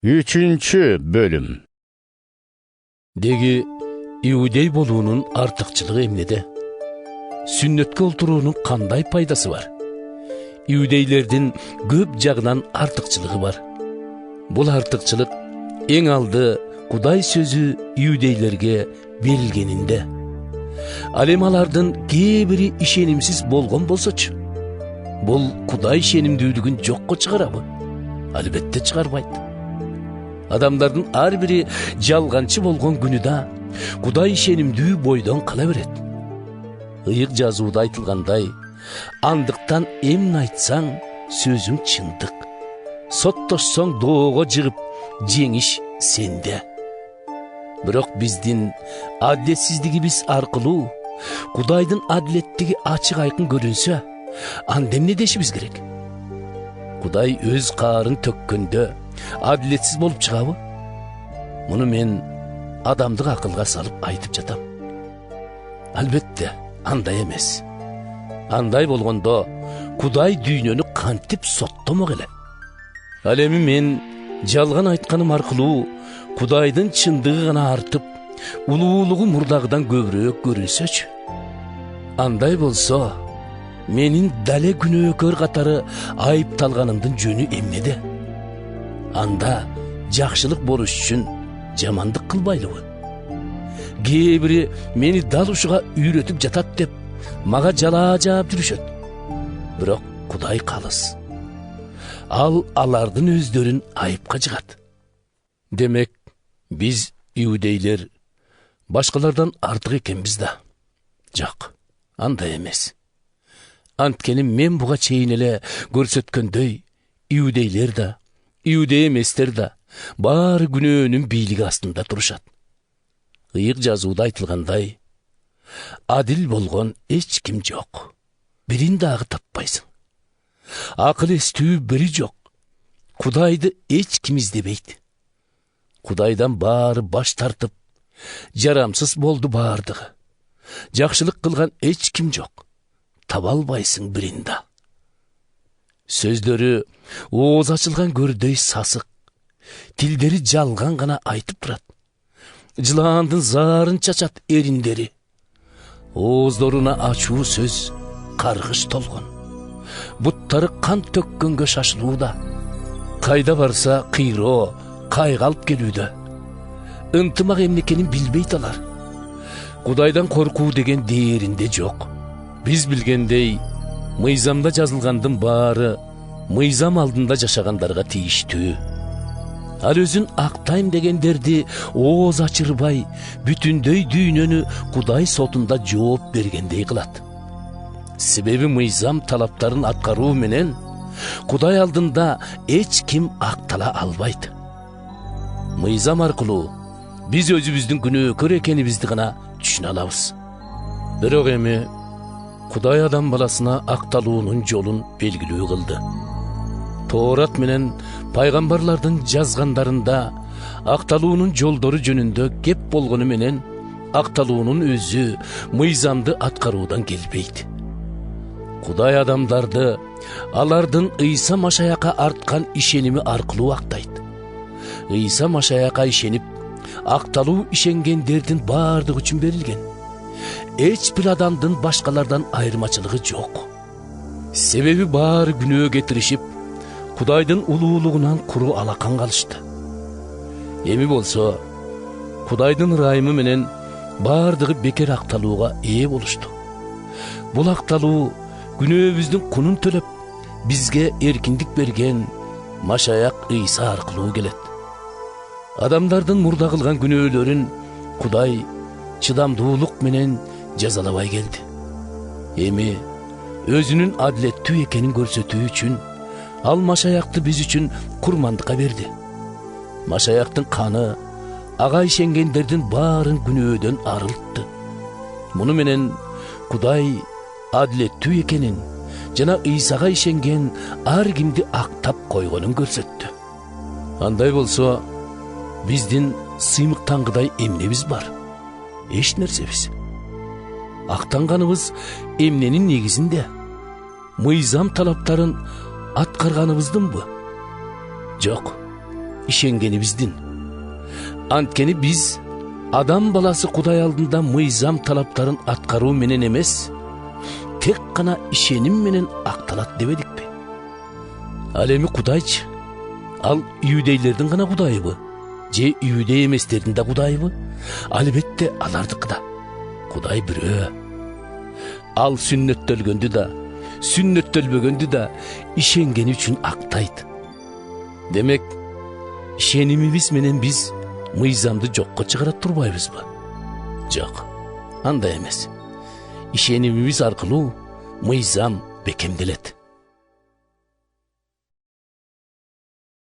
Üçüncü bölüm. Degi iudey boluğunun artıkçılığı emnede. Sünnetke olturuğunun kanday paydası var. İudeylerden köp jagынан artıkçılığı var. Bul artıkçılık en aldı Kuday sözü iudeylerge berilgeninde. Alemalardan kebiri işenimsiz bolgon bolsaçı. Bul Kuday işenimdүүлүгүн жокко чыгарабы? Албетте чыгарбайт. Адамдардын ар бири жалганчы болгон күнүда Кудай ишенимдүү бойдон кала берет. Ыйык жазууда айтылгандай, андыктан эмне айтсаң, сөзүң чындык. Соттошсоң доого жыгып, жеңиш сенде. Бирок биздин адилетсиздигибиз аркылуу Кудайдын адилеттиги ачык айкын көрүнсө, анда эмне дешибиз керек? Кудай өз каарын төккөндө адилетсиз болуп чыгабы? Муну мен адамдык акылга салып айтып жатам. Албетте, андай эмес. Андай болгондо Кудай дүйнөнү кантип соттомок эле? Ал эми мен жалган айтканым аркылуу Кудайдын чындыгы гана артып, улуулугу мурдагыдан көбүрөөк көрүнсөчү. Андай болсо, менин дале күнөөкөр катары айыпталганымдын жөнү эмнеде? Анда жакшылык болуш үчүн жамандык кылбайлыбы? Кээ бири мени дал ушуга үйрөтүп жатат деп мага жалаа жаап жүрүшөт. Бирок Кудай калыс. Ал алардын өздөрүн айыпка жыгат. Демек, биз иудейлер башкалардан артык экенбиз да? Жок, андай эмес. Анткени мен буга чейин эле көрсөткөндөй, иудейлер да, иудей эместер да баары күнөөнүн бийлиги астында турушат. Ыйык жазууда айтылгандай, адил болгон эч ким жок. Бирин дагы таппайсың. Акыл эстүү бири жок. Кудайды эч ким издебейт. Кудайдан баары баш тартып, жарамсыз болду баардыгы. Жакшылык кылган эч ким жок. Таба албайсың бирин да. Сөздөрү ооз ачылган көрдөй сасык. Тилдери жалган гана айтып турат. Жылаандын заарын чачат эриндери. Ооздоруна ачуу сөз каргыш толгон. Буттары кан төккөнгө шашылууда. Кайда барса кыйроо, кайга алып келүүдө. Ынтымак эмнекенин билбейт алар. Кудайдан коркуу деген дээринде жок. Биз билгендей, мыйзамда жазылгандын баары мыйзам алдында жашагандарга тийиштүү. Ал өзүн актайм дегендерди ооз ачырбай, бүтүндөй дүйнөнү Кудай сотунда жооп бергендей кылат. Себеби мыйзам талаптарын аткаруу менен Кудай алдында эч ким актала албайт. Мыйзам аркылуу биз өзүбүздүн күнөөкөр экенибизди гана түшүнө алабыз. Бирок эми Кудай адам баласына акталуунун жолун белгилүү кылды. Тоорат менен пайгамбарлардын жазгандарында акталуунун жолдору жөнүндө кеп болгону менен акталуунун өзү мыйзамды аткаруудан келбейт. Кудай адамдарды алардын Ыйса Машаякка арткан ишеними аркылуу актайт. Ыйса Машаякка ишенип, акталуу ишенгендердин баардыгы үчүн берилген. Эч бир адамдын башкалардан айырмачылыгы жок. Себеби баары күнөө кетиришип, Кудайдын улуулугунан куру алакан калышты. Эми болсо, Кудайдын ырайымы менен баардыгы бекер акталууга ээ болушту. Бул акталуу күнөөбүздүн кунун төлөп, бизге эркиндик берген Машаяк Ыйса аркылуу келет. Адамдардын мурда кылган күнөөлөрүн Кудай чыдамдуулук менен жазалабай келди. Эми өзүнүн адилеттүү экенин көрсөтүү үчүн ал Машаякты биз үчүн курмандыкка берди. Машаяктын каны ага ишенгендердин баарын күнөөдөн арылтты. Муну менен Кудай адилеттүү экенин жана Ыйсага ишенген ар кимди актап койгонун көрсөттү. Андай болсо, биздин сыймыктангыдай эмнебиз бар? Эч нерсебиз. Актанганыбыз эмненин негизинде? Мыйзам талаптарын аткарганыбыздынбы? Жок. ишенгенибиздин. Анткени биз адам баласы Кудай алдында мыйзам талаптарын аткаруу менен эмес, тек гана ишеним менен акталат дебедикпи? Ал эми Кудайчы? Ал иудейлердин гана Кудайыбы? Же иудей эместердин да Кудайыбы? Албетте алардыкы да. Кудай бирөө. Ал сүннөттөлгөндү да, сүннөттөлбөгөндү да ишенгени үчүн актайт. Демек, ишенимибиз менен биз мыйзамды жокко чыгара турбайбызбы? Жок, андай эмес. Ишенимибиз аркылуу мыйзам бекемделет.